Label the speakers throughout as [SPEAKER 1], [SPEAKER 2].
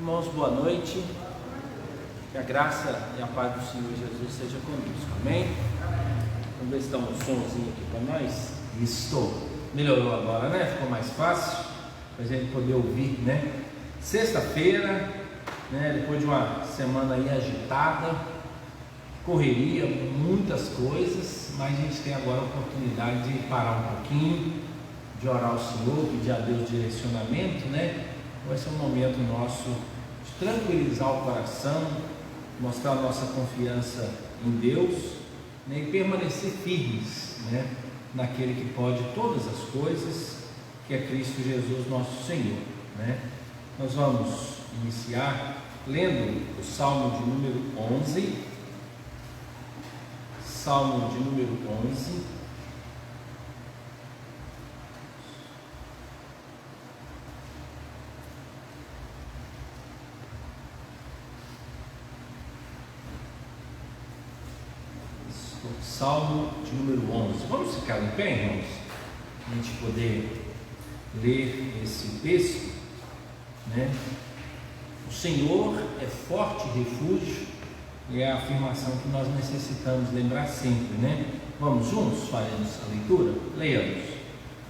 [SPEAKER 1] Irmãos, boa noite. Que a graça e a paz do Senhor Jesus seja conosco. Amém? Vamos ver se dá um somzinho aqui para nós. Isso. Melhorou agora, né? Ficou mais fácil para a gente poder ouvir, né? Sexta-feira, né? Depois de uma semana aí agitada, correria, muitas coisas, mas a gente tem agora a oportunidade de parar um pouquinho, de orar ao Senhor, pedir a Deus direcionamento, né? Vai ser um momento nosso de tranquilizar o coração, mostrar a nossa confiança em Deus, né? E permanecer firmes, né? Naquele que pode todas as coisas, que é Cristo Jesus nosso Senhor, né? Nós vamos iniciar lendo o Salmo de número 11, Salmo de número 11, Salmo de número 11. Vamos ficar em pé, irmãos, para a gente poder ler esse texto, né? O Senhor é forte refúgio, e é a afirmação que nós necessitamos lembrar sempre, né? Vamos juntos, faremos a leitura? Leiamos.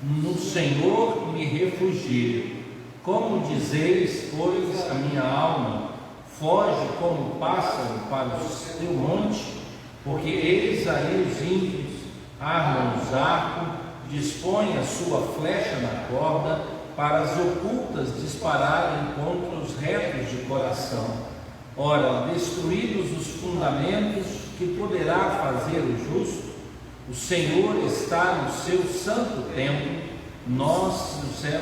[SPEAKER 1] No Senhor me refugio, como dizeis, pois a minha alma foge como um pássaro para o teu monte, porque eis aí os ímpios armam os arcos, dispõem a sua flecha na corda, para as ocultas dispararem contra os retos de coração. Ora, destruídos os fundamentos, que poderá fazer o justo? O Senhor está no seu santo templo, nós no céu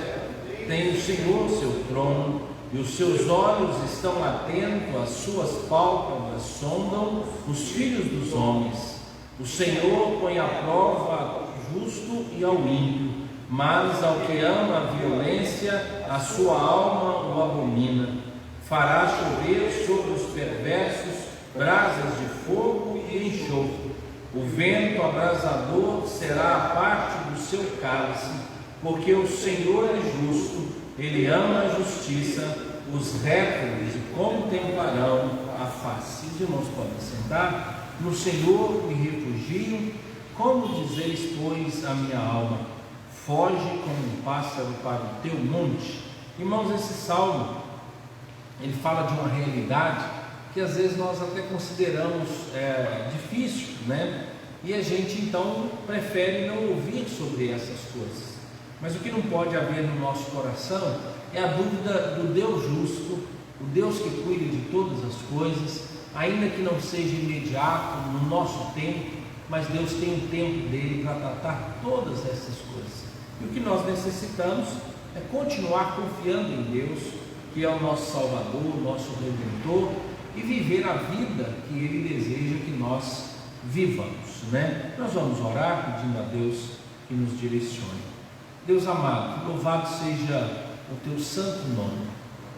[SPEAKER 1] tem o Senhor seu trono, e os seus olhos estão atentos, as suas pálpebras sondam os filhos dos homens. O Senhor põe à prova ao justo e ao ímpio, mas ao que ama a violência, a sua alma o abomina. Fará chover sobre os perversos brasas de fogo e enxofre. O vento abrasador será a parte do seu cálice, porque o Senhor é justo, Ele ama a justiça, os retos contemplarão a face. Os irmãos podem sentar. No Senhor me refugio, como dizeis, pois, a minha alma, foge como um pássaro para o teu monte. Irmãos, esse salmo, ele fala de uma realidade que às vezes nós até consideramos difícil, né? E a gente então prefere não ouvir sobre essas coisas. Mas o que não pode haver no nosso coração é a dúvida do Deus justo, o Deus que cuida de todas as coisas, ainda que não seja imediato, no nosso tempo, mas Deus tem o tempo dele para tratar todas essas coisas. E o que nós necessitamos é continuar confiando em Deus, que é o nosso Salvador, o nosso Redentor, e viver a vida que Ele deseja que nós vivamos, né? Nós vamos orar pedindo a Deus que nos direcione. Deus amado, louvado seja o teu santo nome,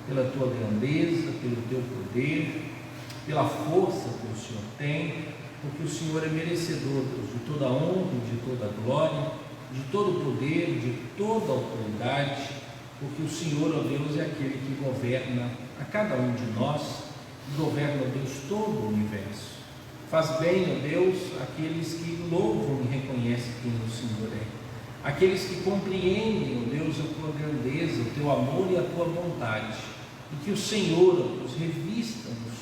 [SPEAKER 1] pela tua grandeza, pelo teu poder, pela força que o Senhor tem, porque o Senhor é merecedor, Deus, de toda a honra, de toda a glória, de todo o poder, de toda a autoridade, porque o Senhor, ó Deus, é aquele que governa a cada um de nós, governa, ó Deus, todo o universo. Faz bem, ó Deus, aqueles que louvam e reconhecem quem o Senhor é. Aqueles que compreendem, ó Deus, a tua grandeza, o teu amor e a tua vontade, e que o Senhor, ó Deus, revista-nos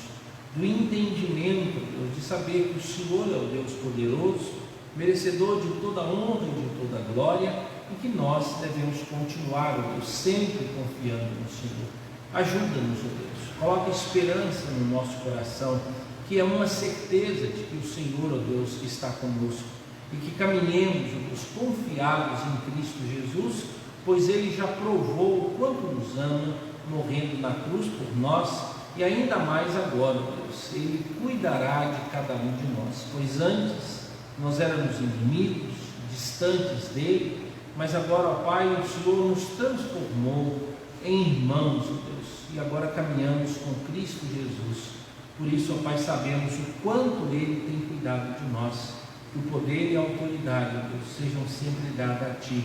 [SPEAKER 1] do entendimento, ó Deus, de saber que o Senhor é o Deus poderoso, merecedor de toda a honra e de toda a glória, e que nós devemos continuar, ó Deus, sempre confiando no Senhor. Ajuda-nos, ó Deus, coloca esperança no nosso coração, que é uma certeza de que o Senhor, ó Deus, está conosco, e que caminhemos os confiados em Cristo Jesus, pois Ele já provou o quanto nos ama, morrendo na cruz por nós, e ainda mais agora, Deus, Ele cuidará de cada um de nós, pois antes nós éramos inimigos, distantes dEle, mas agora, ó Pai, o Senhor nos transformou em irmãos, ó Deus, e agora caminhamos com Cristo Jesus. Por isso, ó Pai, sabemos o quanto Ele tem cuidado de nós. Que o poder e a autoridade, ó Deus, sejam sempre dados a Ti.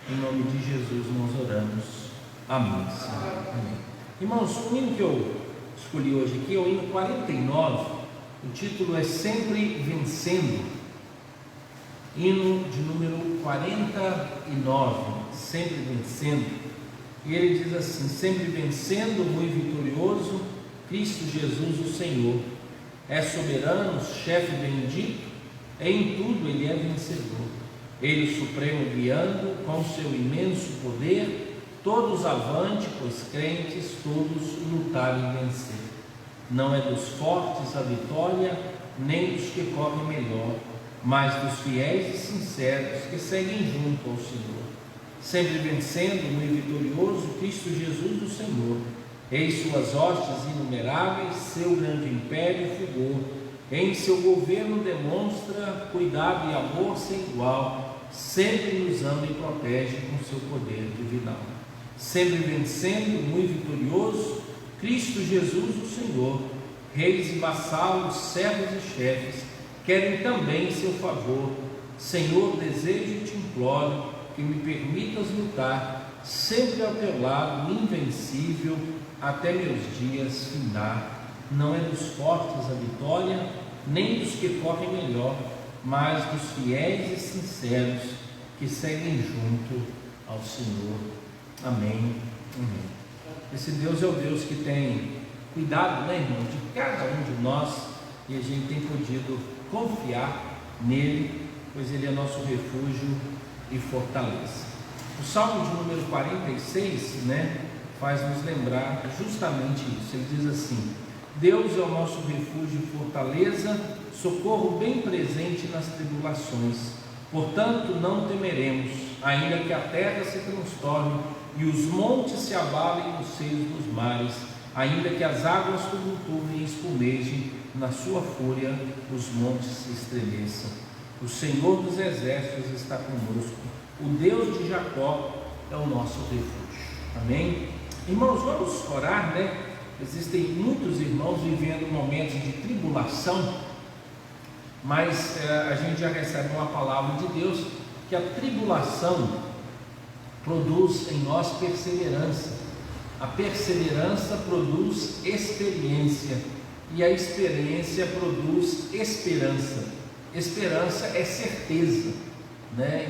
[SPEAKER 1] Em nome de Jesus nós oramos. Amém, Senhor. Amém. Irmãos, o hino que eu escolhi hoje aqui é o hino 49, o título é Sempre Vencendo, hino de número 49, Sempre Vencendo, e ele diz assim: sempre vencendo, muito vitorioso, Cristo Jesus o Senhor, é soberano, chefe bendito, em tudo ele é vencedor, ele o supremo guiando, com seu imenso poder, todos avante, pois crentes, todos lutarem e vencer. Não é dos fortes a vitória, nem dos que correm melhor, mas dos fiéis e sinceros que seguem junto ao Senhor. Sempre vencendo, muito vitorioso, Cristo Jesus o Senhor. Eis suas hostes inumeráveis, seu grande império fulgor. Em seu governo demonstra cuidado e amor sem igual, sempre nos ama e protege com seu poder divinal. Sempre vencendo, muito vitorioso, Cristo Jesus o Senhor. Reis e vassalos, servos e chefes querem também seu favor. Senhor, desejo e te imploro que me permitas lutar sempre ao teu lado, invencível, até meus dias findar. Não é dos fortes a vitória, nem dos que correm melhor, mas dos fiéis e sinceros que seguem junto ao Senhor. Amém. Amém. Esse Deus é o Deus que tem cuidado, né, irmão, de cada um de nós, e a gente tem podido confiar nele, pois ele é nosso refúgio e fortaleza. O Salmo de número 46, faz nos lembrar justamente isso. Ele diz assim: Deus é o nosso refúgio e fortaleza, socorro bem presente nas tribulações. Portanto, não temeremos, ainda que a terra se transtorne e os montes se abalem nos seios dos mares, ainda que as águas tumultuem e espumejem, na sua fúria os montes se estremeçam. O Senhor dos exércitos está conosco, o Deus de Jacó é o nosso refúgio. Amém? Irmãos, vamos orar, Existem muitos irmãos vivendo momentos de tribulação, mas a gente já recebe uma palavra de Deus que a tribulação produz em nós perseverança, a perseverança produz experiência, e a experiência produz esperança. Esperança é certeza,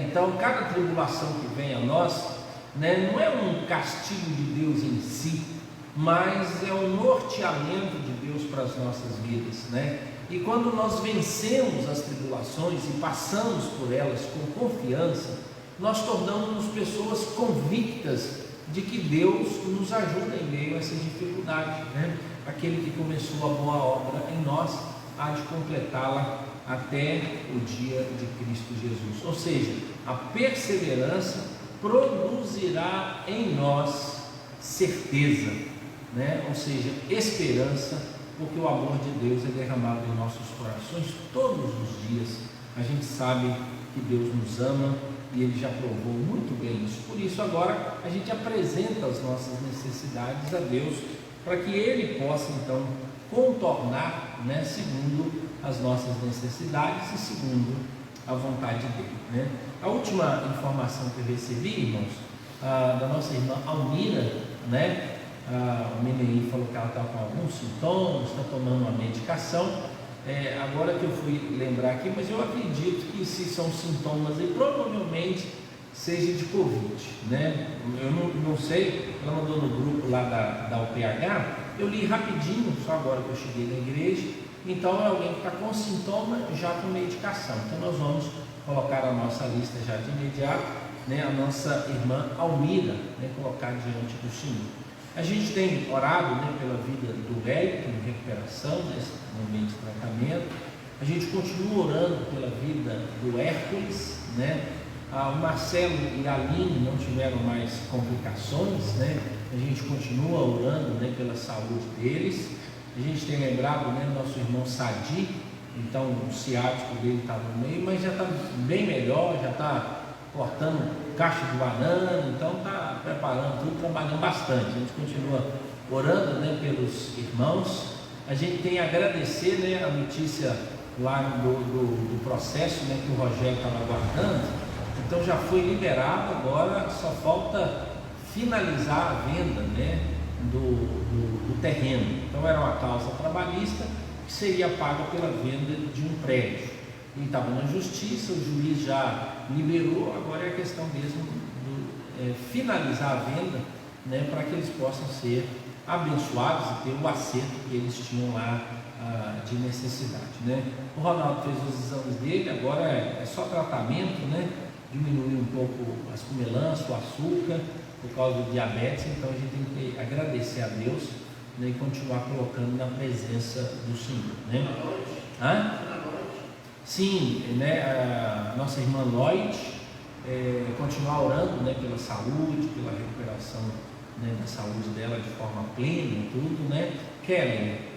[SPEAKER 1] Então cada tribulação que vem a nós, não é um castigo de Deus em si, mas é um norteamento de Deus para as nossas vidas, E quando nós vencemos as tribulações e passamos por elas com confiança, nós tornamos-nos pessoas convictas de que Deus nos ajuda em meio a essas dificuldades, Aquele que começou a boa obra em nós há de completá-la até o dia de Cristo Jesus. Ou seja, a perseverança produzirá em nós certeza, Ou seja, esperança, porque o amor de Deus é derramado em nossos corações todos os dias. A gente sabe que Deus nos ama e Ele já provou muito bem isso. Por isso agora a gente apresenta as nossas necessidades a Deus, para que Ele possa então contornar, segundo as nossas necessidades e segundo a vontade dEle, A última informação que eu recebi, irmãos, da nossa irmã Almira, o Menei falou que ela está com alguns sintomas, está tomando uma medicação. Agora que eu fui lembrar aqui, mas eu acredito que se são sintomas aí, provavelmente seja de Covid, Eu não sei, ela mandou no grupo lá da UPH, eu li rapidinho, só agora que eu cheguei na igreja. Então é alguém que está com sintoma já com medicação. Então nós vamos colocar a nossa lista já de imediato, a nossa irmã Almira, colocar diante do Senhor. A gente tem orado pela vida do Wellington em recuperação, nesse momento de tratamento. A gente continua orando pela vida do Hércules, O Marcelo e a Aline não tiveram mais complicações, A gente continua orando pela saúde deles. A gente tem lembrado nosso irmão Sadi, então o ciático dele estava no meio, mas já está bem melhor, já está cortando caixa de banana, então está preparando tudo, trabalhando bastante. A gente continua orando pelos irmãos. A gente tem a agradecer a notícia lá do processo que o Rogério estava aguardando, então já foi liberado, agora só falta finalizar a venda do terreno. Então era uma causa trabalhista que seria paga pela venda de um prédio. Ele estava na justiça, o juiz já liberou, agora é a questão mesmo finalizar a venda, né, para que eles possam ser abençoados e ter o acerto que eles tinham lá de necessidade, né? O Ronaldo fez os exames dele, agora é só tratamento, né? Diminuir um pouco as comelâncias, o açúcar, por causa do diabetes. Então a gente tem que agradecer a Deus, né, e continuar colocando na presença do Senhor, né? Sim, né? A nossa irmã Lloyd, continuar orando, né, pela saúde, pela recuperação, né, da saúde dela de forma plena e tudo, né? Kelly.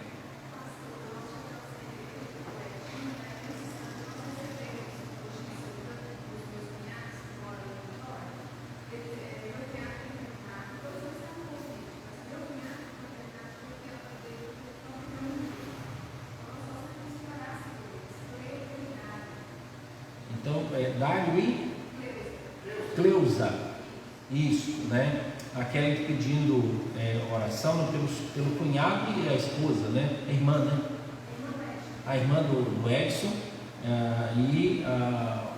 [SPEAKER 1] Então, Dário e Cleusa, isso, né? A Kelly pedindo oração pelo cunhado e a esposa, né? A irmã, né? A irmã do Edson e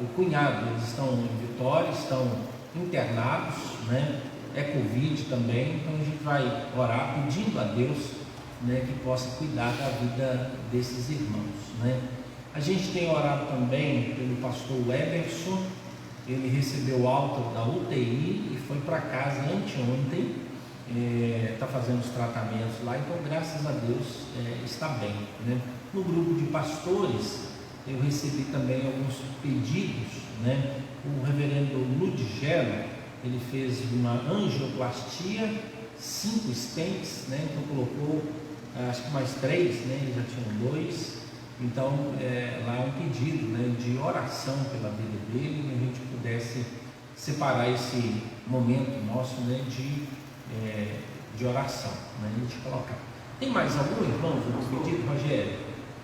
[SPEAKER 1] o cunhado. Eles estão em Vitória, estão internados, né? É Covid também, então a gente vai orar pedindo a Deus, né, que possa cuidar da vida desses irmãos, né? A gente tem orado também pelo pastor Everson. Ele recebeu alta da UTI e foi para casa anteontem, está fazendo os tratamentos lá, então graças a Deus está bem, né? No grupo de pastores eu recebi também alguns pedidos, né? O reverendo Ludgelo, ele fez uma angioplastia, 5 stents, né? Então colocou acho que mais 3, né? Eles já tinham 2. Então, lá é um pedido, né, de oração pela vida dele, que a gente pudesse separar esse momento nosso, né, de oração, né, a gente colocar. Tem mais algum irmão do pedido, Rogério?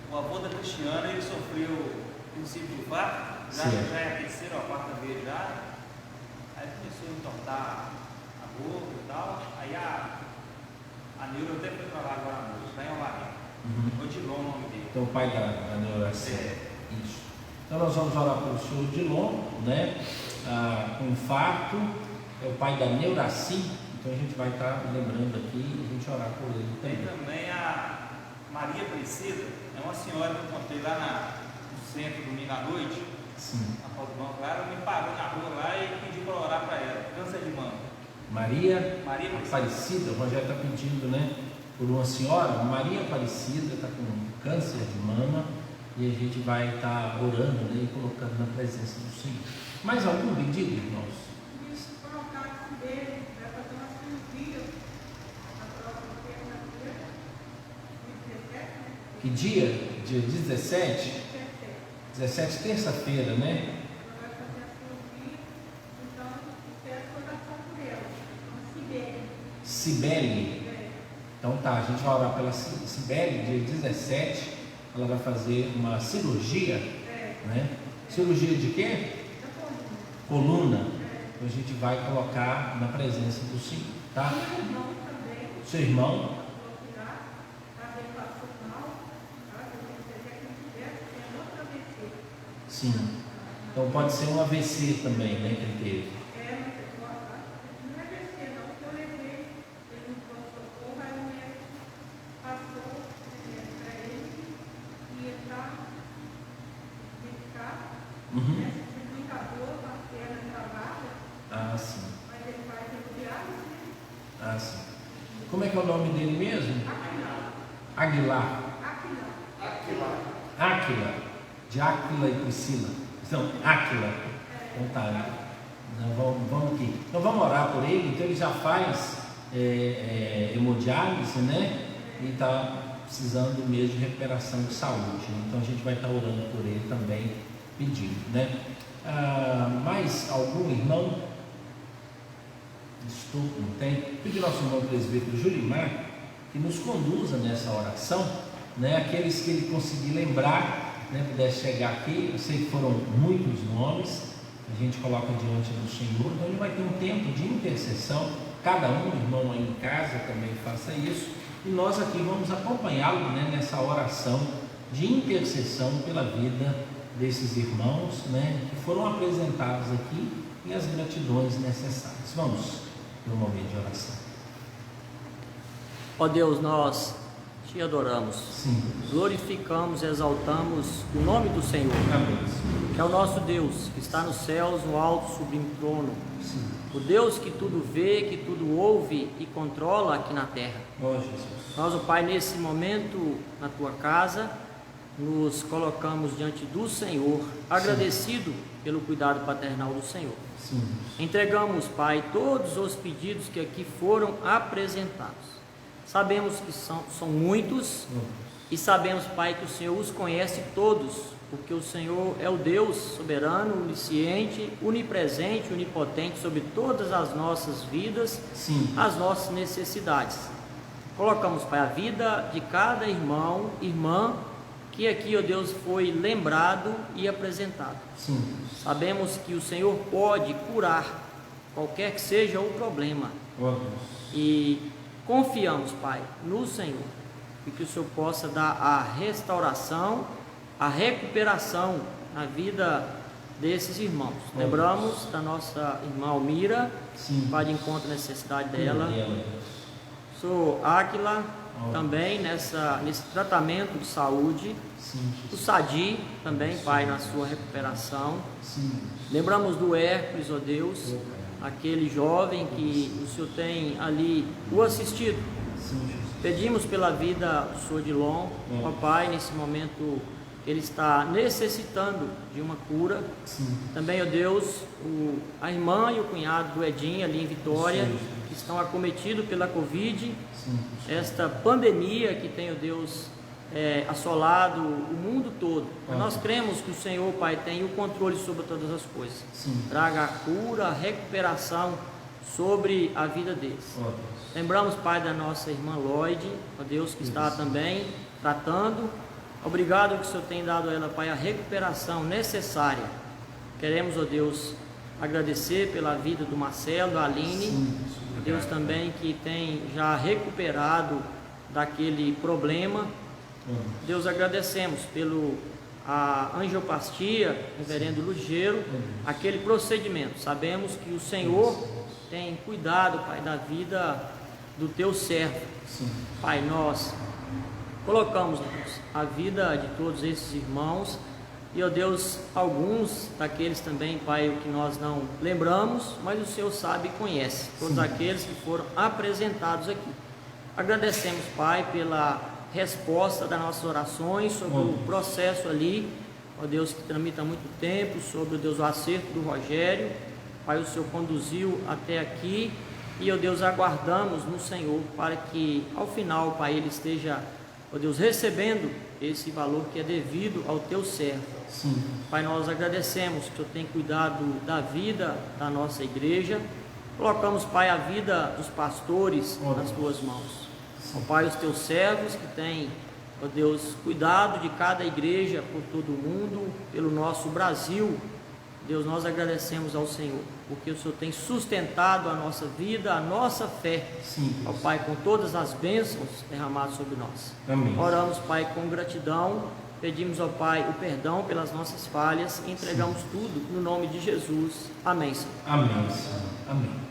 [SPEAKER 2] O avô da Cristiana, ele sofreu princípio de infarto, já é a terceira ou a quarta vez já, aí começou a entortar a boca e tal, aí a neuro até foi para lá agora à noite, está em Alarim. Odilon o nome dele.
[SPEAKER 1] Então o pai da neuracia. Isso. Então nós vamos orar pelo senhor Odilon, né? Com infarto, é o pai da neuracia. Então a gente vai estar lembrando aqui e a gente orar por ele também.
[SPEAKER 2] Tem também a Maria Aparecida, é uma senhora que eu encontrei lá no centro domingo à noite.
[SPEAKER 1] Sim.
[SPEAKER 2] A foto do banco lá, ela me parou na rua lá e pediu para orar para ela. Câncer de mama.
[SPEAKER 1] Maria Aparecida, o Rogério está pedindo, né? Por uma senhora, Maria Aparecida, está com câncer de mama, e a gente vai estar orando, né, e colocando na presença do Senhor. Mais algum pedido, irmãos?
[SPEAKER 3] Colocar o dele, vai fazer uma cirurgia na próxima terça-feira, 17, né?
[SPEAKER 1] Que dia? Dia 17? 17, terça-feira, né?
[SPEAKER 3] Ela vai fazer a cirurgia, então peço oração por ela. Então,
[SPEAKER 1] Cibele. Então tá, a gente vai orar pela Cibele, dia 17, ela vai fazer uma cirurgia, né? Cirurgia de quê? Coluna. Então a gente vai colocar na presença do Senhor, tá?
[SPEAKER 3] meu irmão também,
[SPEAKER 1] Seu irmão?
[SPEAKER 3] está bem passional, tá?
[SPEAKER 1] Sim. Então pode ser um AVC também, né, que ele teve. Sim. Sim. Como é que é o nome dele mesmo? Aguilar. Áquila. De Áquila e Priscila. Então, Áquila. Então tá, né? Vamos aqui. Então vamos orar por ele. Então ele já faz hemodiálise, né? E está precisando mesmo de recuperação de saúde. Então a gente vai estar orando por ele também, pedindo, né? Mais algum irmão? Não tem? Pedir nosso irmão presbítero Julimar que nos conduza nessa oração, né? Aqueles que ele conseguir lembrar, né? Pudesse chegar aqui. Eu sei que foram muitos nomes, a gente coloca diante do Senhor, então ele vai ter um tempo de intercessão, cada um, irmão aí em casa, também faça isso. E nós aqui vamos acompanhá-lo, né, nessa oração de intercessão pela vida desses irmãos, né, que foram apresentados aqui, e as gratidões necessárias. Vamos no momento de oração.
[SPEAKER 4] Ó Deus, nós te adoramos,
[SPEAKER 1] Sim.
[SPEAKER 4] glorificamos, exaltamos o nome do Senhor,
[SPEAKER 1] Amém.
[SPEAKER 4] que é o nosso Deus, que está nos céus, no alto, sublime trono,
[SPEAKER 1] Sim.
[SPEAKER 4] o Deus que tudo vê, que tudo ouve e controla aqui na terra.
[SPEAKER 1] Ó Jesus.
[SPEAKER 4] Nós, ó Pai, nesse momento, na tua casa, nos colocamos diante do Senhor, agradecido pelo cuidado paternal do Senhor.
[SPEAKER 1] Sim.
[SPEAKER 4] Entregamos, Pai, todos os pedidos que aqui foram apresentados. Sabemos que são muitos e sabemos, Pai, que o Senhor os conhece todos, porque o Senhor é o Deus soberano, onisciente, onipresente, onipotente sobre todas as nossas vidas,
[SPEAKER 1] Sim.
[SPEAKER 4] as nossas necessidades. Colocamos, Pai, a vida de cada irmão, irmã, que aqui, ó Deus, foi lembrado e apresentado.
[SPEAKER 1] Sim.
[SPEAKER 4] Sabemos que o Senhor pode curar qualquer que seja o problema.
[SPEAKER 1] Ó Deus.
[SPEAKER 4] E confiamos, Pai, no Senhor, e que o Senhor possa dar a restauração, a recuperação na vida desses irmãos. Lembramos da nossa irmã Almira,
[SPEAKER 1] Sim.
[SPEAKER 4] Pai, de encontro à necessidade dela.
[SPEAKER 1] Deus.
[SPEAKER 4] Sou Áquila, também nesse tratamento de saúde.
[SPEAKER 1] Sim.
[SPEAKER 4] O Sadi também, Pai, na sua recuperação.
[SPEAKER 1] Sim.
[SPEAKER 4] Lembramos do Hércules, ó Deus, aquele jovem que o Senhor tem ali o assistido.
[SPEAKER 1] Sim, Jesus.
[SPEAKER 4] Pedimos pela vida do Senhor Dilon, ó Pai, nesse momento ele está necessitando de uma cura.
[SPEAKER 1] Sim.
[SPEAKER 4] Também, ó Deus, a irmã e o cunhado do Edinho ali em Vitória,
[SPEAKER 1] Sim.
[SPEAKER 4] que estão acometidos pela Covid,
[SPEAKER 1] Sim.
[SPEAKER 4] esta pandemia que tem, ó Deus, assolado o mundo todo. Mas nós cremos que o Senhor, Pai, tem o controle sobre todas as coisas.
[SPEAKER 1] Sim.
[SPEAKER 4] Traga a cura, a recuperação sobre a vida deles.
[SPEAKER 1] Ó Deus.
[SPEAKER 4] Lembramos, Pai, da nossa irmã Lloyd, ó Deus, que está também tratando. Obrigado que o Senhor tem dado a ela, Pai, a recuperação necessária. Queremos, ó Deus, agradecer pela vida do Marcelo, da Aline.
[SPEAKER 1] Sim.
[SPEAKER 4] Ó Deus também que tem já recuperado daquele problema. Deus, agradecemos a angioplastia, reverendo Lugeiro, aquele procedimento. Sabemos que o Senhor tem cuidado, Pai, da vida do teu servo.
[SPEAKER 1] Sim.
[SPEAKER 4] Pai, nós colocamos, Deus, a vida de todos esses irmãos e, ó Deus, alguns daqueles também, Pai, o que nós não lembramos, mas o Senhor sabe e conhece todos aqueles que foram apresentados aqui. Agradecemos, Pai, pela resposta das nossas orações sobre o processo ali, ó Deus, que tramita há muito tempo, sobre, ó Deus, o acerto do Rogério. Pai, o Senhor conduziu até aqui e, ó Deus, aguardamos no Senhor para que ao final, Pai, ele esteja, ó Deus, recebendo esse valor que é devido ao teu servo.
[SPEAKER 1] Sim.
[SPEAKER 4] Pai, nós agradecemos que o Senhor tem cuidado da vida da nossa igreja. Colocamos, Pai, a vida dos pastores nas tuas mãos. Ó Pai, os teus servos que têm, ó Deus, cuidado de cada igreja por todo o mundo, pelo nosso Brasil. Deus, nós agradecemos ao Senhor, porque o Senhor tem sustentado a nossa vida, a nossa fé.
[SPEAKER 1] Sim.
[SPEAKER 4] Ó Pai, com todas as bênçãos derramadas sobre nós.
[SPEAKER 1] Amém.
[SPEAKER 4] Oramos, Pai, com gratidão. Pedimos, ó Pai, o perdão pelas nossas falhas e entregamos tudo no nome de Jesus. Amém, Senhor.
[SPEAKER 1] Amém, Senhor. Amém.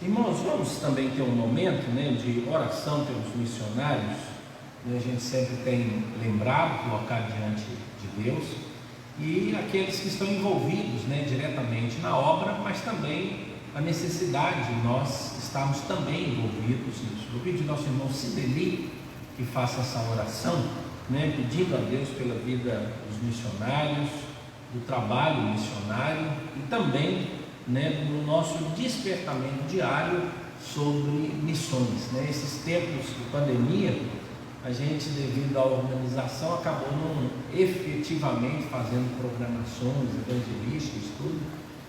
[SPEAKER 1] Irmãos, vamos também ter um momento, né, de oração pelos missionários. A gente sempre tem lembrado, colocado diante de Deus, e aqueles que estão envolvidos, né, diretamente na obra, mas também a necessidade de nós estarmos também envolvidos nisso. Eu pedi ao nosso irmão Sideli que faça essa oração, né, pedindo a Deus pela vida dos missionários, do trabalho missionário e também, né, no nosso despertamento diário sobre missões, né? Esses tempos de pandemia, a gente, devido à organização, acabou não efetivamente fazendo programações evangelísticas, tudo,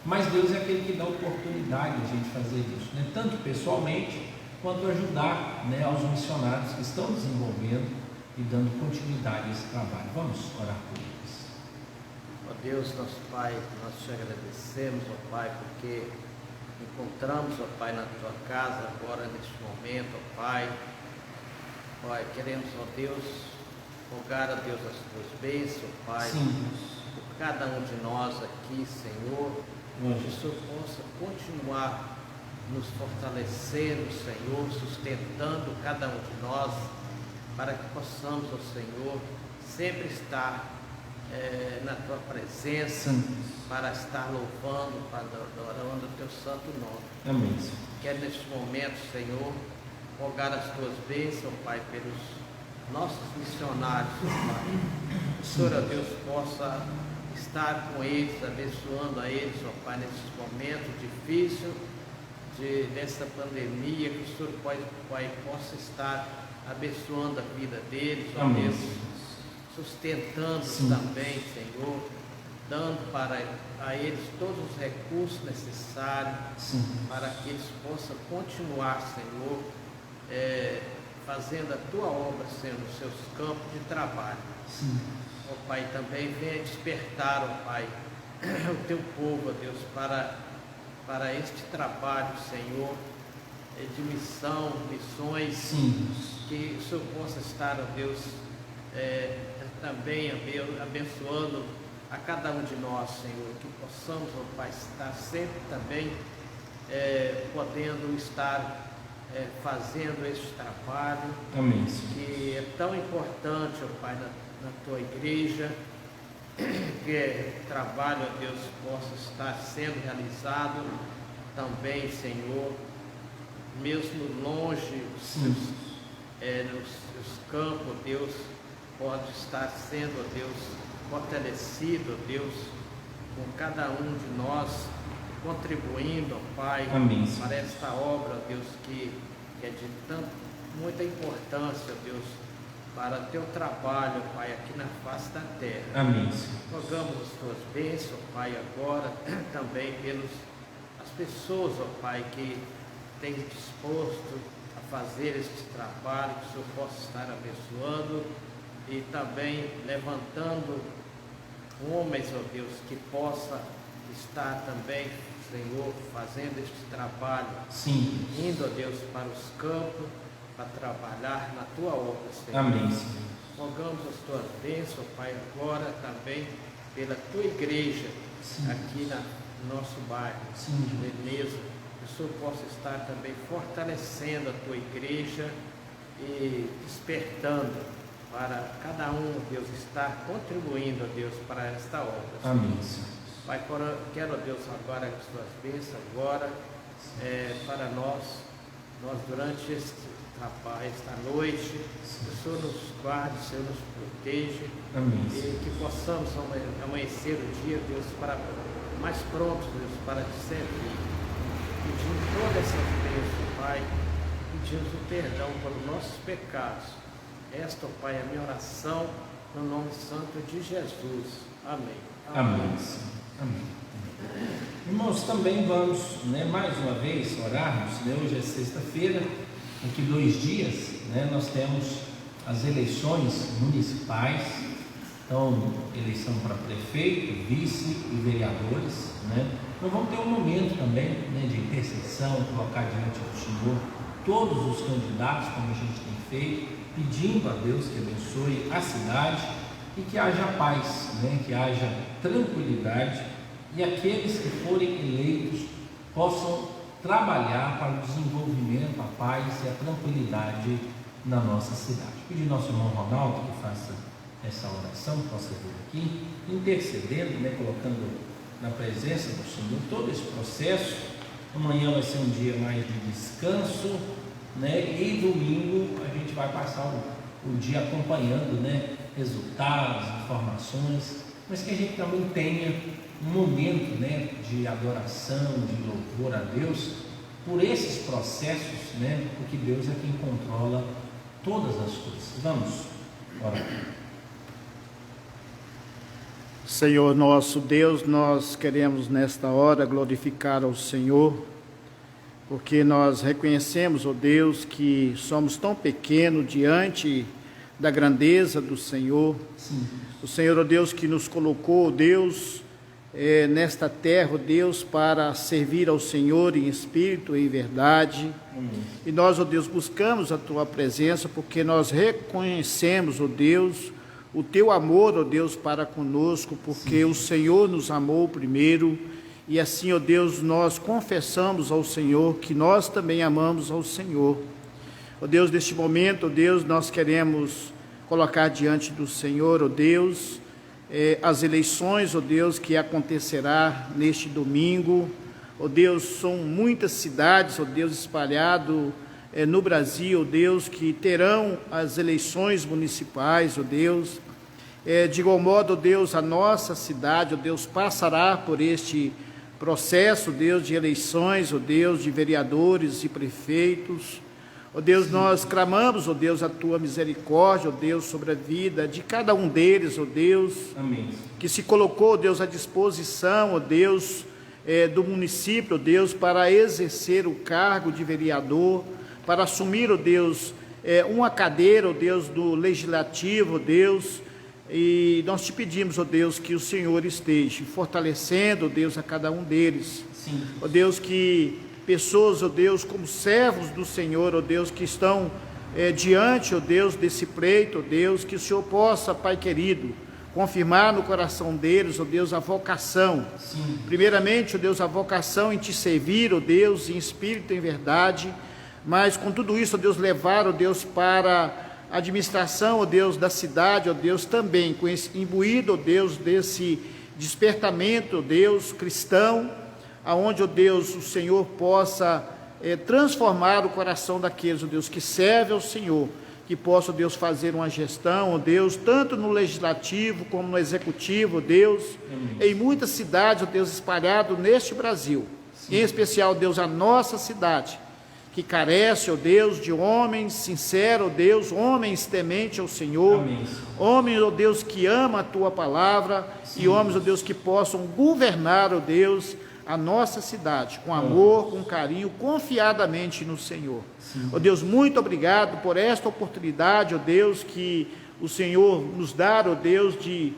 [SPEAKER 1] mas Deus é aquele que dá oportunidade de a gente fazer isso, né? Tanto pessoalmente quanto ajudar, né, aos missionários que estão desenvolvendo e dando continuidade a esse trabalho. Vamos orar por eles.
[SPEAKER 5] Ó Deus, nosso Pai, nós te agradecemos, ó Pai, porque encontramos, ó Pai, na Tua casa agora, neste momento, ó Pai. Pai, queremos, ó Deus, rogar a Deus as Tuas bênçãos, ó Pai,
[SPEAKER 1] Sim.
[SPEAKER 5] por cada um de nós aqui, Senhor, que o Senhor possa continuar nos fortalecendo, Senhor, sustentando cada um de nós, para que possamos, ó Senhor, sempre estar na Tua presença, para estar louvando, para adorando o Teu santo nome.
[SPEAKER 1] Amém.
[SPEAKER 5] Quero neste momento, Senhor, rogar as Tuas bênçãos, Pai, pelos nossos missionários, Pai. O Senhor, ó Deus, possa estar com eles, abençoando a eles, ó Pai, nesses momentos difíceis dessa pandemia, que o Senhor, Pai, possa estar abençoando a vida deles, ó
[SPEAKER 1] Amém.
[SPEAKER 5] Deus, sustentando também, Senhor, dando para a eles todos os recursos necessários para que eles possam continuar, Senhor, fazendo a Tua obra, Senhor, nos seus campos de trabalho. Ó Pai, também venha despertar, ó Pai, o Teu povo, ó Deus, para este trabalho, Senhor, de missões, que o Senhor possa estar, ó Deus, também abençoando a cada um de nós, Senhor, que possamos, ó Pai, estar sempre também podendo estar fazendo este trabalho.
[SPEAKER 1] Amém.
[SPEAKER 5] Que é tão importante, ó Pai, na Tua igreja, que o trabalho, ó Deus, possa estar sendo realizado também, Senhor, mesmo longe nos seus campos, ó Deus, pode estar sendo, ó Deus, fortalecido, ó Deus, com cada um de nós, contribuindo, ó Pai,
[SPEAKER 1] Amém.
[SPEAKER 5] para esta obra, ó Deus, que é de muita importância, ó Deus, para Teu trabalho, ó Pai, aqui na face da terra.
[SPEAKER 1] Amém.
[SPEAKER 5] Rogamos as Tuas bênçãos, ó Pai, agora também as pessoas, ó Pai, que têm disposto a fazer este trabalho, que o Senhor possa estar abençoando e também levantando homens, ó Deus, que possa estar também, Senhor, fazendo este trabalho, indo, ó Deus, para os campos, para trabalhar na Tua obra, Senhor.
[SPEAKER 1] Amém.
[SPEAKER 5] Rogamos as Tuas bênçãos, ó Pai, agora também pela Tua igreja, aqui no nosso bairro, Veneza, que o Senhor possa estar também fortalecendo a Tua igreja e despertando para cada um, Deus, estar contribuindo, ó Deus, para esta obra.
[SPEAKER 1] Amém.
[SPEAKER 5] Pai, quero, ó Deus, agora as Tuas bênçãos, agora, para nós durante este trabalho, esta noite, que o Senhor nos guarde, o Senhor nos proteja,
[SPEAKER 1] Amém.
[SPEAKER 5] e que possamos amanhecer o dia, Deus, para mais prontos, Deus, para te servir, pedindo todas essas bênçãos, Pai, pedimos o perdão pelos nossos pecados. Esta, ó Pai, é a minha oração, no nome santo de Jesus. Amém.
[SPEAKER 1] Amém. Amém. Irmãos, também vamos, mais uma vez orarmos. Hoje é sexta-feira, daqui 2 dias, nós temos as eleições municipais. Então, eleição para prefeito, vice e vereadores. Nós vamos ter um momento também de intercessão, colocar diante do Senhor todos os candidatos, como a gente tem feito, pedindo a Deus que abençoe a cidade e que haja paz, que haja tranquilidade, e aqueles que forem eleitos possam trabalhar para o desenvolvimento, a paz e a tranquilidade na nossa cidade. Pedir ao nosso irmão Ronaldo que faça essa oração, possa vir aqui, intercedendo, colocando na presença do Senhor todo esse processo. Amanhã vai ser um dia mais de descanso, e domingo a gente vai passar o dia acompanhando, resultados, informações, mas que a gente também tenha um momento, de adoração, de louvor a Deus por esses processos, porque Deus é quem controla todas as coisas. Vamos orar.
[SPEAKER 6] Senhor nosso Deus, nós queremos nesta hora glorificar ao Senhor, porque nós reconhecemos, ó Deus, que somos tão pequenos diante da grandeza do Senhor. O Senhor, ó Deus, que nos colocou, ó Deus, nesta terra, ó Deus, para servir ao Senhor em espírito e em verdade. E nós, ó Deus, buscamos a Tua presença, porque nós reconhecemos, ó Deus, o Teu amor, ó Deus, para conosco, porque o Senhor nos amou primeiro, e assim, ó Deus, nós confessamos ao Senhor que nós também amamos ao Senhor. Ó Deus, neste momento, ó Deus, nós queremos colocar diante do Senhor, ó Deus, as eleições, ó Deus, que acontecerá neste domingo. Ó Deus, são muitas cidades, ó Deus, espalhado no Brasil, ó Deus, que terão as eleições municipais, ó Deus. De igual modo, ó Deus, a nossa cidade, ó Deus, passará por este processo, Deus, de eleições, ó Deus, de vereadores e prefeitos. Ó Deus, nós clamamos, ó Deus, a Tua misericórdia, ó Deus, sobre a vida de cada um deles, ó Deus.
[SPEAKER 1] Amém.
[SPEAKER 6] Que se colocou, ó Deus, à disposição, ó Deus, do município, ó Deus, para exercer o cargo de vereador, para assumir, ó Deus, uma cadeira, ó Deus, do legislativo, ó Deus. E nós te pedimos, ó Deus, que o Senhor esteja fortalecendo, ó Deus, a cada um deles.
[SPEAKER 1] Sim.
[SPEAKER 6] Ó Deus, que pessoas, ó Deus, como servos do Senhor, ó Deus, que estão diante, ó Deus, desse pleito, ó Deus, que o Senhor possa, Pai querido, confirmar no coração deles, ó Deus, a vocação.
[SPEAKER 1] Sim.
[SPEAKER 6] Primeiramente, ó Deus, a vocação em Te servir, ó Deus, em espírito e em verdade, mas com tudo isso, ó Deus, levar, ó Deus, para a administração, ó Deus, da cidade, ó Deus, também, com esse imbuído, ó Deus, desse despertamento, ó Deus, cristão, aonde, ó Deus, o Senhor possa transformar o coração daqueles, ó Deus, que servem ao Senhor, que possa, ó Deus, fazer uma gestão, ó Deus, tanto no legislativo como no executivo, ó Deus, em muitas cidades, ó Deus, espalhado neste Brasil. Sim. Em especial, ó Deus, a nossa cidade, que carece, ó Deus, de homens sinceros, ó Deus, homens tementes ao Senhor. Amém. Homens, ó Deus, que ama a Tua palavra. Sim. E homens, ó Deus, que possam governar, ó Deus, a nossa cidade, com amor, com carinho, confiadamente no Senhor. Sim. Ó Deus, muito obrigado por esta oportunidade, ó Deus, que o Senhor nos dá, ó Deus, de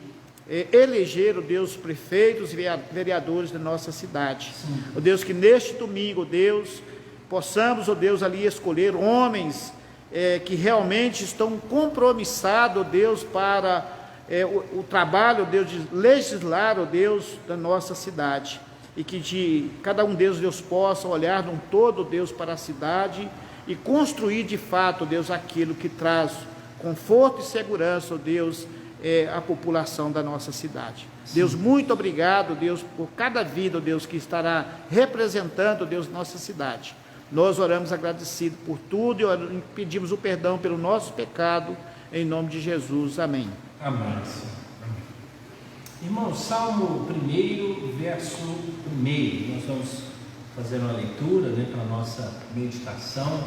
[SPEAKER 6] eleger, ó Deus, prefeitos e vereadores da nossa cidade. Sim. Ó Deus, que neste domingo, ó Deus, possamos, ó Deus, ali escolher homens que realmente estão compromissados, ó Deus, para o trabalho, ó Deus, de legislar, ó Deus, da nossa cidade. E que de cada um deles, Deus, possa olhar num todo, Deus, para a cidade e construir de fato, Deus, aquilo que traz conforto e segurança, Deus, a população da nossa cidade. Sim. Deus, muito obrigado, Deus, por cada vida, Deus, que estará representando, Deus, nossa cidade. Nós oramos agradecidos por tudo e pedimos o perdão pelo nosso pecado, em nome de Jesus. Amém.
[SPEAKER 1] Amém. Irmão, Salmo 1, verso 1, nós vamos fazer uma leitura, né, para a nossa meditação,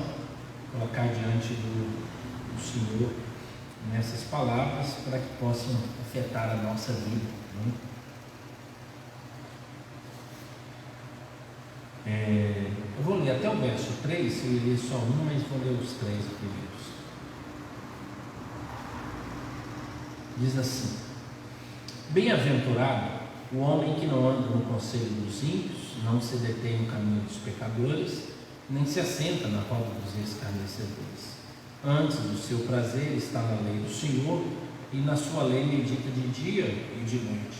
[SPEAKER 1] colocar diante do Senhor nessas palavras, para que possam afetar a nossa vida. Né? Eu vou ler até o verso 3, eu ia ler só um, mas vou ler os 3 primeiros. Diz assim: Bem-aventurado o homem que não anda no conselho dos ímpios, não se detém no caminho dos pecadores, nem se assenta na roda dos escarnecedores. Antes, o seu prazer está na lei do Senhor, e na sua lei medita de dia e de noite.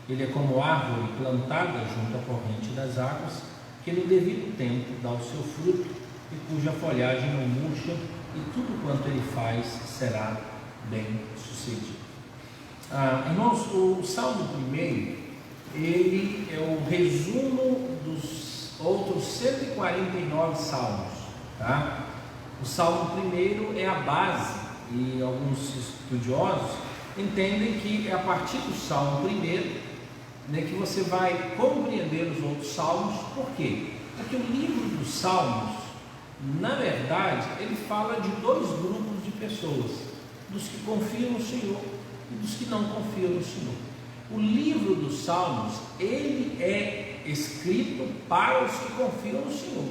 [SPEAKER 1] Ele é como árvore plantada junto à corrente das águas, que no devido tempo dá o seu fruto, e cuja folhagem não murcha, e tudo quanto ele faz será bem sucedido. Irmãos, o Salmo 1, ele é o resumo dos outros 149 salmos, tá? O Salmo 1 é a base, e alguns estudiosos entendem que é a partir do Salmo 1, né, que você vai compreender os outros salmos. Por quê? Porque o livro dos Salmos, na verdade, ele fala de 2 grupos de pessoas, dos que confiam no Senhor e dos que não confiam no Senhor. O livro dos Salmos, ele é escrito para os que confiam no Senhor,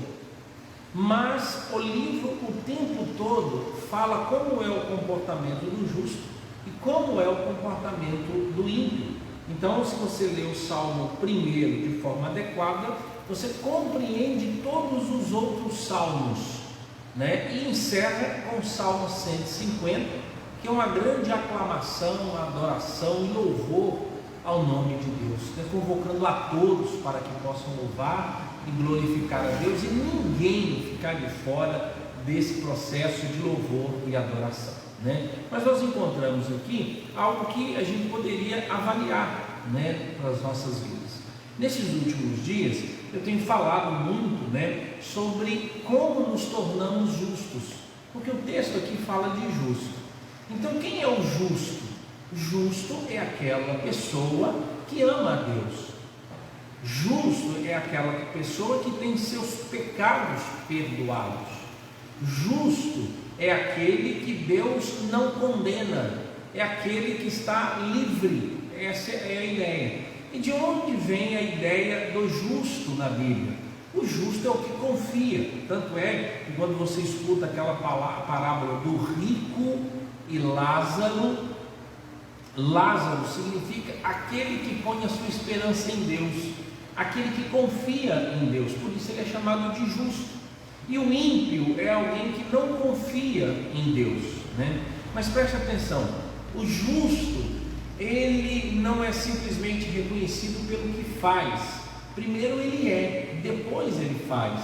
[SPEAKER 1] mas o livro o tempo todo fala como é o comportamento do justo e como é o comportamento do ímpio, Então, se você lê o Salmo primeiro de forma adequada, você compreende todos os outros salmos, né? E encerra com o Salmo 150, que é uma grande aclamação, adoração e louvor ao nome de Deus, né? Convocando a todos para que possam louvar e glorificar a Deus, e ninguém ficar de fora desse processo de louvor e adoração, né? Mas nós encontramos aqui algo que a gente poderia avaliar, né, para as nossas vidas. Nesses últimos dias eu tenho falado muito, né, sobre como nos tornamos justos, porque o texto aqui fala de justo. Então, quem é o justo? Justo é aquela pessoa que ama a Deus. Justo é aquela pessoa que tem seus pecados perdoados. Justo é aquele que Deus não condena, é aquele que está livre. Essa é a ideia. E de onde vem a ideia do justo na Bíblia? O justo é o que confia. Tanto é que quando você escuta aquela parábola do rico e Lázaro, Lázaro significa aquele que põe a sua esperança em Deus, aquele que confia em Deus, por isso ele é chamado de justo. E o ímpio é alguém que não confia em Deus, né? Mas preste atenção, o justo, ele não é simplesmente reconhecido pelo que faz. Primeiro ele é, depois ele faz.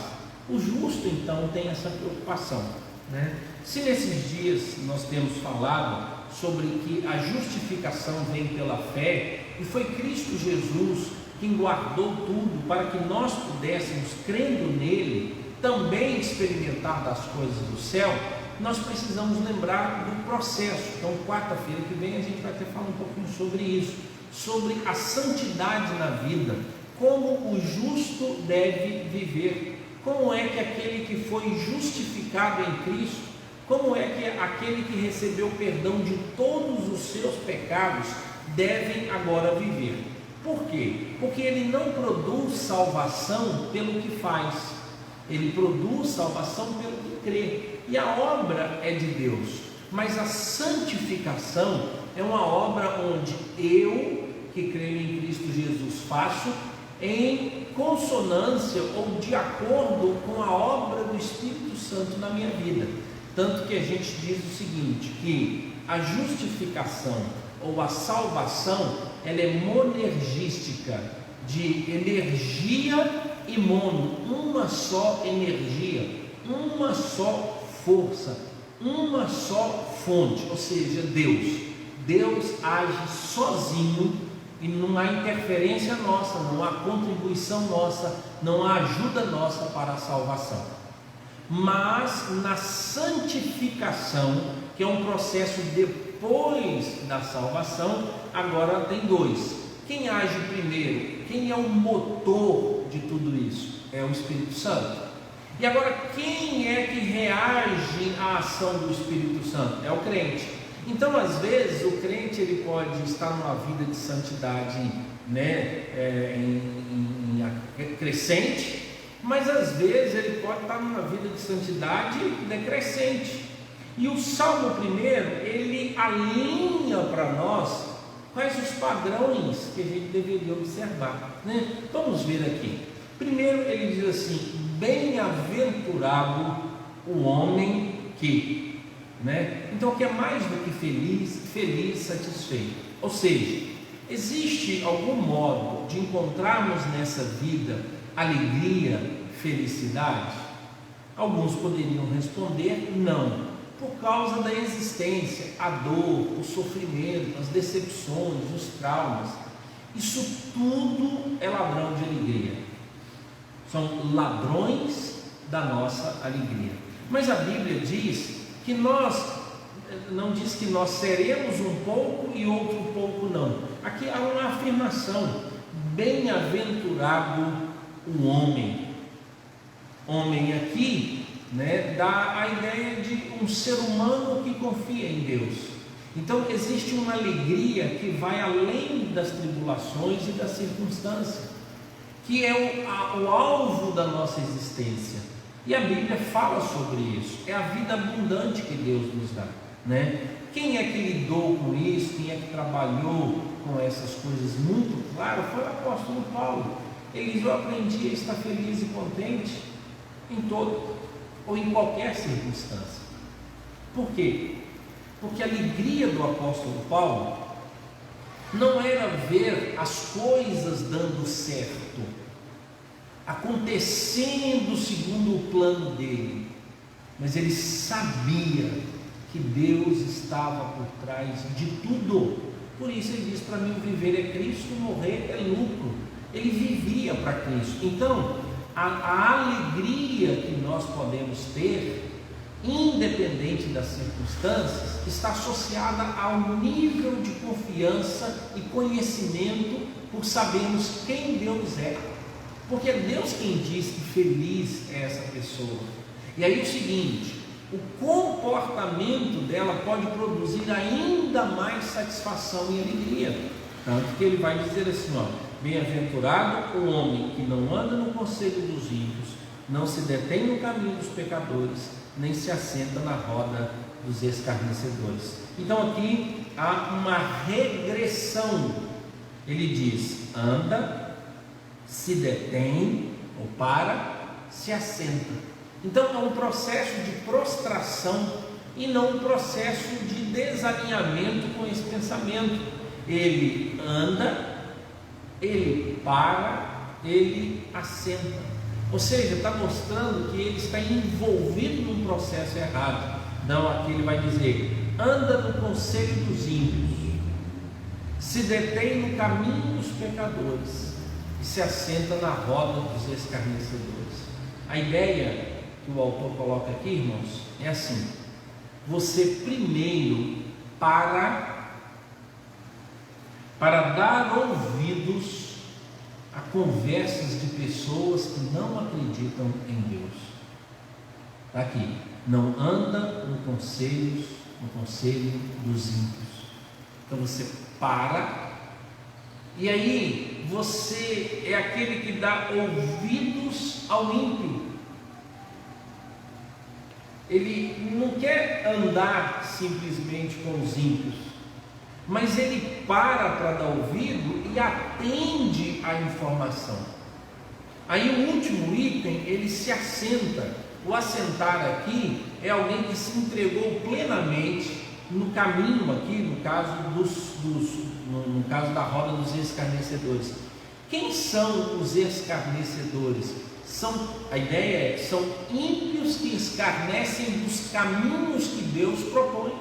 [SPEAKER 1] O justo então tem essa preocupação, né? Se nesses dias nós temos falado sobre que a justificação vem pela fé, e foi Cristo Jesus quem guardou tudo para que nós pudéssemos, crendo nele, também experimentar das coisas do céu, nós precisamos lembrar do processo. Então, quarta-feira que vem a gente vai até falar um pouquinho sobre isso, sobre a santidade na vida, como o justo deve viver, como é que aquele que foi justificado em Cristo, como é que aquele que recebeu perdão de todos os seus pecados deve agora viver. Por quê? Porque ele não produz salvação pelo que faz, ele produz salvação pelo que crê, e a obra é de Deus, mas a santificação é uma obra onde eu, que creio em Cristo Jesus, faço em consonância ou de acordo com a obra do Espírito Santo na minha vida. Tanto que a gente diz o seguinte, que a justificação ou a salvação, ela é monergística, de energia e mono, uma só energia, uma só força, uma só fonte, ou seja, Deus age sozinho e não há interferência nossa, não há contribuição nossa, não há ajuda nossa para a salvação. Mas na santificação, que é um processo depois da salvação, agora tem dois. Quem age primeiro? Quem é o motor de tudo isso? É o Espírito Santo. E agora, quem é que reage à ação do Espírito Santo? É o crente. Então, às vezes, o crente ele pode estar numa vida de santidade, né, crescente, mas às vezes ele pode estar numa vida de santidade decrescente. E o Salmo primeiro, ele alinha para nós quais os padrões que a gente deveria observar, né? Vamos ver aqui. Primeiro ele diz assim: bem-aventurado o homem que, né? Então, que é mais do que feliz, satisfeito. Ou seja, existe algum modo de encontrarmos nessa vida alegria, felicidade? Alguns poderiam responder não, por causa da existência, a dor, o sofrimento, as decepções, os traumas. Isso tudo é ladrão de alegria, são ladrões da nossa alegria. Mas a Bíblia diz que não diz que nós seremos um pouco e outro pouco não. Aqui há uma afirmação: bem-aventurado o homem. Homem aqui, né, dá a ideia de um ser humano que confia em Deus. Então existe uma alegria que vai além das tribulações e das circunstâncias, que é o alvo da nossa existência. E a Bíblia fala sobre isso. É a vida abundante que Deus nos dá, né? Quem é que lidou com isso? Quem é que trabalhou com essas coisas muito claras foi o apóstolo Paulo. Ele diz: eu aprendi a estar feliz e contente em todo ou em qualquer circunstância. Por quê? Porque a alegria do apóstolo Paulo não era ver as coisas dando certo, acontecendo segundo o plano dele, mas ele sabia que Deus estava por trás de tudo. Por isso ele diz: para mim viver é Cristo, morrer é lucro. Ele vivia para Cristo. Então a alegria que nós podemos ter, independente das circunstâncias, está associada ao nível de confiança e conhecimento por sabermos quem Deus é, porque é Deus quem diz que feliz é essa pessoa. E aí o seguinte: o comportamento dela pode produzir ainda mais satisfação e alegria, tanto que ele vai dizer assim, ó: bem-aventurado o homem que não anda no conselho dos ímpios, não se detém no caminho dos pecadores, nem se assenta na roda dos escarnecedores. Então aqui há uma regressão. Ele diz: anda, se detém ou para, se assenta. Então é um processo de prostração e não um processo de desalinhamento com esse pensamento. Ele anda, ele para, ele assenta. Ou seja, está mostrando que ele está envolvido num processo errado. Não, aqui ele vai dizer: anda no conselho dos ímpios, se detém no caminho dos pecadores e se assenta na roda dos escarnecedores. A ideia que o autor coloca aqui, irmãos, é assim: você primeiro para dar ouvidos a conversas de pessoas que não acreditam em Deus. Está aqui: não anda no conselho dos ímpios. Então você para, e aí você é aquele que dá ouvidos ao ímpio. Ele não quer andar simplesmente com os ímpios, mas ele para dar ouvido e atende à informação. Aí o último item, ele se assenta. O assentar aqui é alguém que se entregou plenamente no caminho aqui, no caso no caso da roda dos escarnecedores. Quem são os escarnecedores? A ideia é: são ímpios que escarnecem dos caminhos que Deus propõe.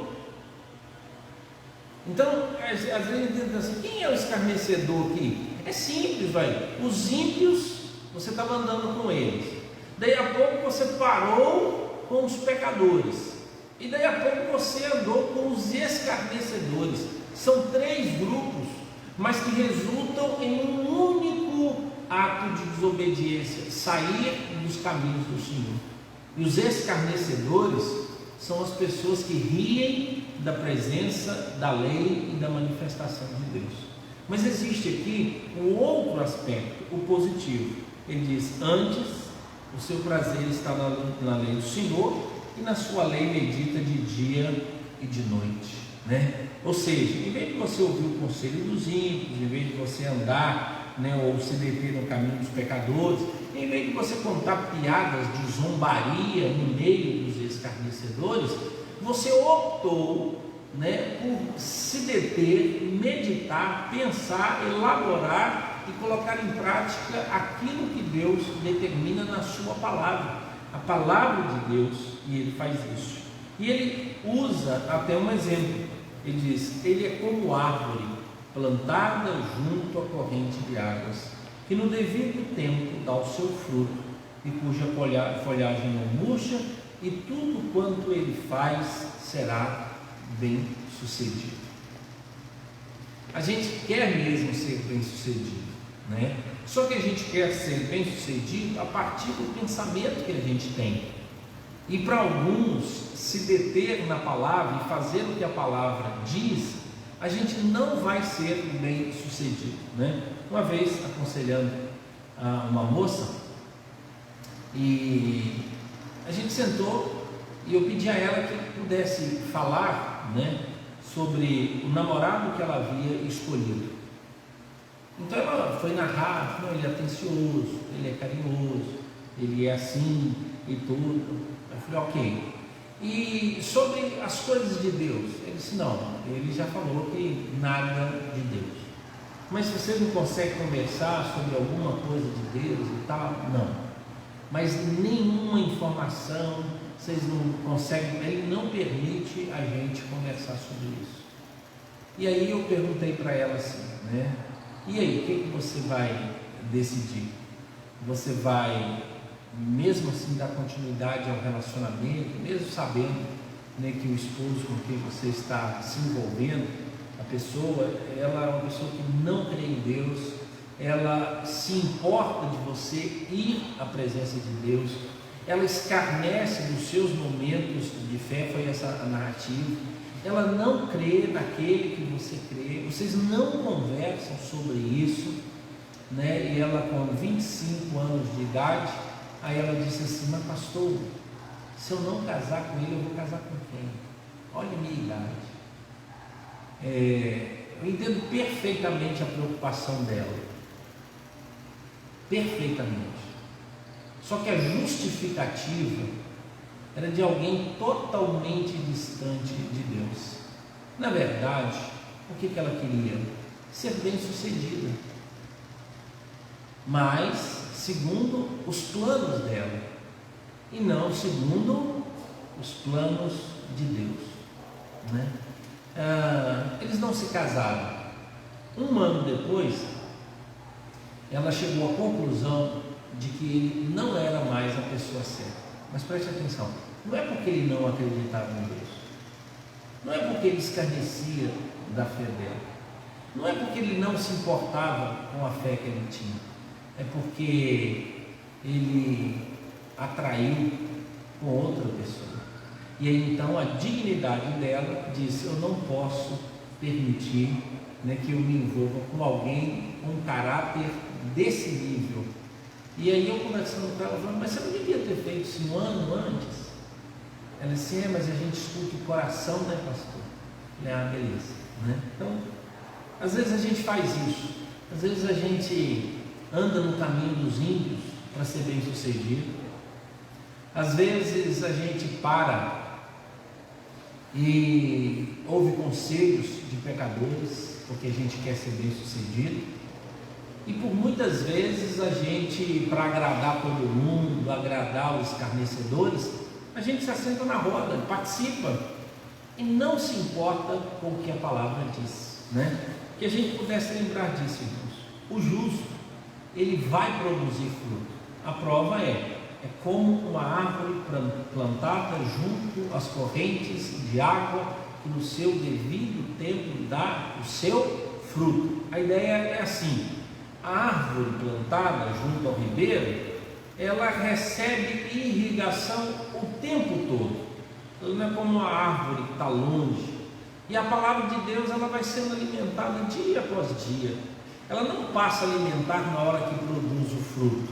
[SPEAKER 1] Então, às vezes a gente diz assim: quem é o escarnecedor aqui? É simples, vai. Os ímpios, você estava andando com eles, daí a pouco você parou com os pecadores, e daí a pouco você andou com os escarnecedores. São 3 grupos, mas que resultam em um único ato de desobediência: sair dos caminhos do Senhor. E os escarnecedores são as pessoas que riem da presença da lei e da manifestação de Deus. Mas existe aqui um outro aspecto, o positivo. Ele diz: antes o seu prazer está na lei do Senhor, e na sua lei medita de dia e de noite, né? Ou seja, em vez de você ouvir o conselho dos ímpios, em vez de você andar, né, ou se deter no caminho dos pecadores, em vez de você contar piadas de zombaria no meio dos escarnecedores, você optou, né, por se deter, meditar, pensar, elaborar e colocar em prática aquilo que Deus determina na sua palavra, a palavra de Deus. E ele faz isso. E ele usa até um exemplo. Ele diz: ele é como árvore plantada junto à corrente de águas, que no devido tempo dá o seu fruto, e cuja folhagem não murcha, e tudo quanto ele faz será bem sucedido. A gente quer mesmo ser bem sucedido, né? Só que a gente quer ser bem sucedido a partir do pensamento que a gente tem. E para alguns, se deter na palavra e fazer o que a palavra diz, a gente não vai ser bem sucedido, né? Uma vez aconselhando uma moça, e a gente sentou e eu pedi a ela que pudesse falar, né, sobre o namorado que ela havia escolhido. Então ela foi narrar, não, ele é atencioso, ele é carinhoso, ele é assim e tudo. Eu falei, ok. E sobre as coisas de Deus, ele disse, não, ele já falou que nada de Deus. Mas se vocês não conseguem conversar sobre alguma coisa de Deus e tal, não. Mas nenhuma informação, vocês não conseguem, ele não permite a gente conversar sobre isso. E aí eu perguntei para ela assim, né? E aí, o que você vai decidir? Você vai, mesmo assim, dar continuidade ao relacionamento, mesmo sabendo, né, que o esposo com quem você está se envolvendo, a pessoa, ela é uma pessoa que não crê em Deus, ela se importa de você ir à presença de Deus, ela escarnece dos seus momentos de fé, foi essa a narrativa. Ela não crê naquele que você crê, vocês não conversam sobre isso, né? E ela com 25 anos de idade, aí ela disse assim, mas pastor, se eu não casar com ele, eu vou casar com quem? Olha a minha idade. Eu entendo perfeitamente a preocupação dela, perfeitamente. Só que a justificativa era de alguém totalmente distante de Deus. Na verdade, o que ela queria? Ser bem-sucedida, mas segundo os planos dela, e não segundo os planos de Deus, né? Eles não se casaram. Um ano depois, ela chegou à conclusão de que ele não era mais a pessoa certa. Mas preste atenção, não é porque ele não acreditava em Deus, não é porque ele escarnecia da fé dela, não é porque ele não se importava com a fé que ele tinha, é porque ele atraiu com outra pessoa. E aí então a dignidade dela disse, eu não posso permitir, né, que eu me envolva com alguém com um caráter desse nível. E aí eu conversando com ela, falando, mas você não devia ter feito isso um ano antes? Ela disse, mas a gente escuta o coração, né, pastor? Eu falei, beleza, né? Então, às vezes a gente faz isso, às vezes a gente anda no caminho dos ímpios para ser bem sucedido, às vezes a gente para e ouve conselhos de pecadores, porque a gente quer ser bem sucedido. E por muitas vezes a gente, para agradar todo mundo, agradar os escarnecedores, a gente se assenta na roda, participa e não se importa com o que a palavra diz, né? Que a gente pudesse lembrar disso, irmãos. O justo, ele vai produzir fruto. A prova é como uma árvore plantada junto às correntes de água, que no seu devido tempo dá o seu fruto. A ideia é assim: a árvore plantada junto ao ribeiro, ela recebe irrigação o tempo todo. Ela não é como uma árvore que está longe. E a palavra de Deus, ela vai sendo alimentada dia após dia. Ela não passa a alimentar na hora que produz o fruto,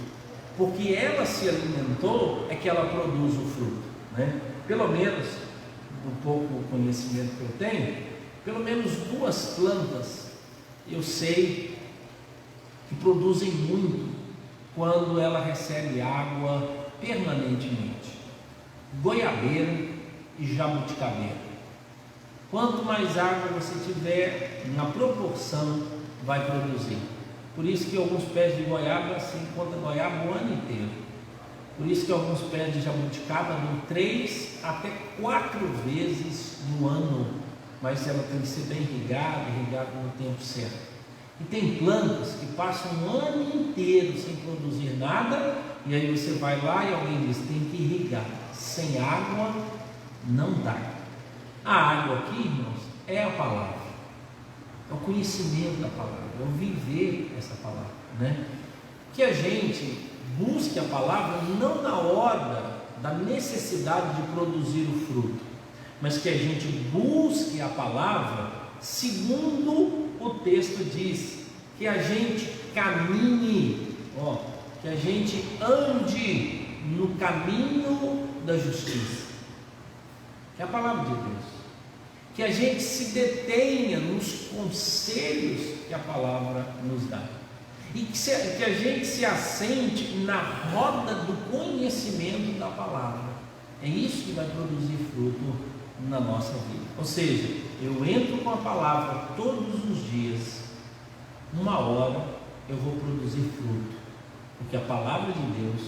[SPEAKER 1] porque ela se alimentou, é que ela produz o fruto, né? Pelo menos, do pouco conhecimento que eu tenho, pelo menos 2 plantas eu sei que produzem muito quando ela recebe água permanentemente: goiabeira e jabuticabeira. Quanto mais água você tiver, na proporção vai produzir. Por isso que alguns pés de goiaba se encontra goiaba o ano inteiro. Por isso que alguns pés de jabuticaba dão 3 até 4 vezes no ano, mas ela tem que ser bem irrigada no tempo certo. E tem plantas que passam um ano inteiro sem produzir nada, e aí você vai lá e alguém diz, tem que irrigar. Sem água não dá. A água aqui, irmãos, é a palavra, é o conhecimento da palavra, é o viver essa palavra, né? Que a gente busque a palavra não na hora da necessidade de produzir o fruto, mas que a gente busque a palavra segundo o texto diz, que a gente caminhe, que a gente ande no caminho da justiça, que é a palavra de Deus. que a gente se detenha nos conselhos que a palavra nos dá, e que a gente se assente na roda do conhecimento da palavra. É isso que vai produzir fruto na nossa vida. Ou seja, eu entro com a palavra todos os dias, uma hora eu vou produzir fruto, porque a palavra de Deus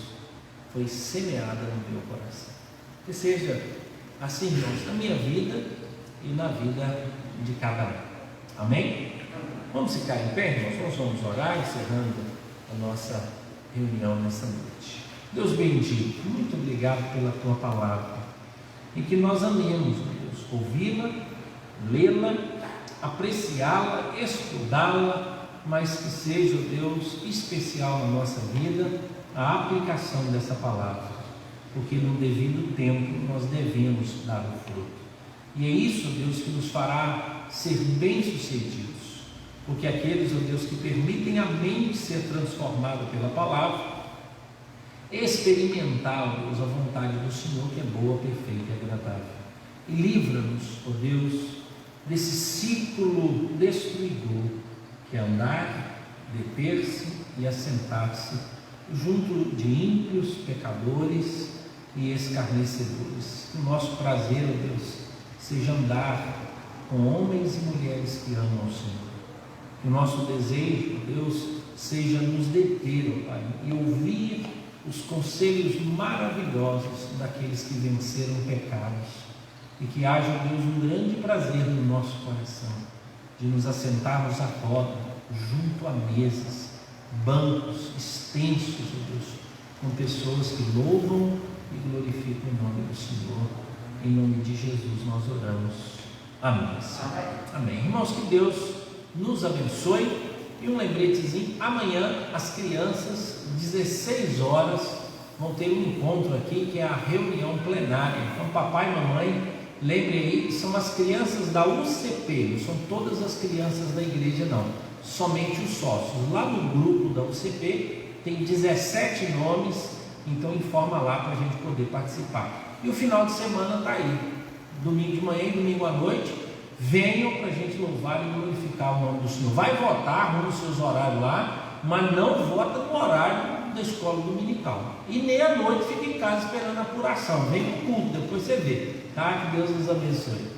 [SPEAKER 1] foi semeada no meu coração. Que seja assim, irmãos, na minha vida e na vida de cada um. Amém? Vamos ficar em pé, irmãos? Nós vamos orar, encerrando a nossa reunião nessa noite. Deus bendito, muito obrigado pela tua palavra, e que nós amemos, Deus, ouvi-la, lê-la, apreciá-la, estudá-la, mas que seja, Deus, especial na nossa vida a aplicação dessa palavra, porque no devido tempo nós devemos dar o fruto. E é isso, Deus, que nos fará ser bem-sucedidos, porque aqueles, ó Deus, que permitem a mente ser transformada pela palavra, experimentar, ó Deus, a vontade do Senhor, que é boa, perfeita e agradável. E livra-nos, ó Deus, desse ciclo destruidor, que é andar, deter-se e assentar-se junto de ímpios, pecadores e escarnecedores. Que o nosso prazer, ó Deus, seja andar com homens e mulheres que amam ao Senhor. Que o nosso desejo, Deus, seja nos deter, ó Pai, e ouvir os conselhos maravilhosos daqueles que venceram pecados, e que haja, Deus, um grande prazer no nosso coração de nos assentarmos à roda, junto a mesas, bancos extensos, ó Deus, com pessoas que louvam e glorificam o nome do Senhor. Em nome de Jesus nós oramos. Amém. Amém. Irmãos, que Deus nos abençoe. E um lembretezinho: amanhã as crianças, 16 horas, vão ter um encontro aqui, que é a reunião plenária. Então, papai e mamãe, lembrem aí, são as crianças da UCP, não são todas as crianças da igreja não, somente os sócios. Lá no grupo da UCP tem 17 nomes, então informa lá para a gente poder participar. E o final de semana está aí, domingo de manhã e domingo à noite. Venham para a gente louvar e glorificar o nome do Senhor. Vai votar, arruma os seus horários lá, mas não vota no horário da escola dominical. E nem à noite fica em casa esperando a apuração. Vem para o culto, depois você vê. Tá? Que Deus nos abençoe.